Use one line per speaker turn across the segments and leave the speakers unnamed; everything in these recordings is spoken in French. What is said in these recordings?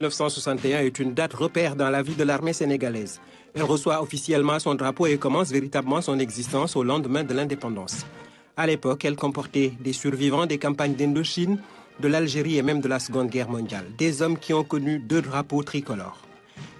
1961 est une date repère dans la vie de l'armée sénégalaise. Elle reçoit officiellement son drapeau et commence véritablement son existence au lendemain de l'indépendance. À l'époque, elle comportait des survivants des campagnes d'Indochine, de l'Algérie et même de la Seconde Guerre mondiale, des hommes qui ont connu 2 drapeaux tricolores.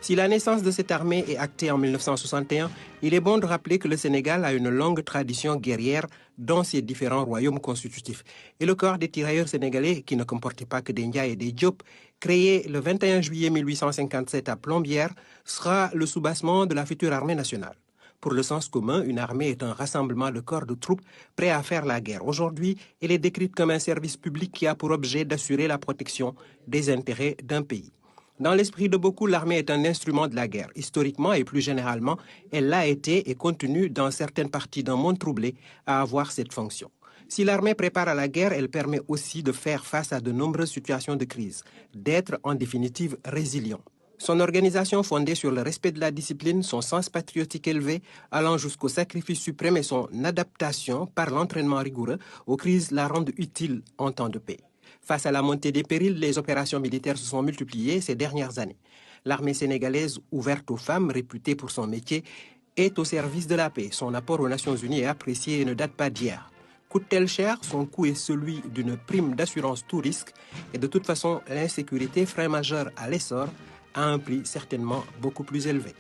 Si la naissance de cette armée est actée en 1961, il est bon de rappeler que le Sénégal a une longue tradition guerrière dans ses différents royaumes constitutifs. Et le corps des tirailleurs sénégalais, qui ne comportait pas que des Ndiaye et des Diop, créé le 21 juillet 1857 à Plombières, sera le soubassement de la future armée nationale. Pour le sens commun, une armée est un rassemblement de corps de troupes prêts à faire la guerre. Aujourd'hui, elle est décrite comme un service public qui a pour objet d'assurer la protection des intérêts d'un pays. Dans l'esprit de beaucoup, l'armée est un instrument de la guerre. Historiquement et plus généralement, elle l'a été et continue dans certaines parties d'un monde troublé à avoir cette fonction. Si l'armée prépare à la guerre, elle permet aussi de faire face à de nombreuses situations de crise, d'être en définitive résilient. Son organisation fondée sur le respect de la discipline, son sens patriotique élevé, allant jusqu'au sacrifice suprême et son adaptation par l'entraînement rigoureux aux crises la rendent utile en temps de paix. Face à la montée des périls, les opérations militaires se sont multipliées ces dernières années. L'armée sénégalaise, ouverte aux femmes, réputée pour son métier, est au service de la paix. Son apport aux Nations Unies est apprécié et ne date pas d'hier. Coûte-t-elle cher? Son coût est celui d'une prime d'assurance tout risque. Et de toute façon, l'insécurité, frein majeur à l'essor, a un prix certainement beaucoup plus élevé.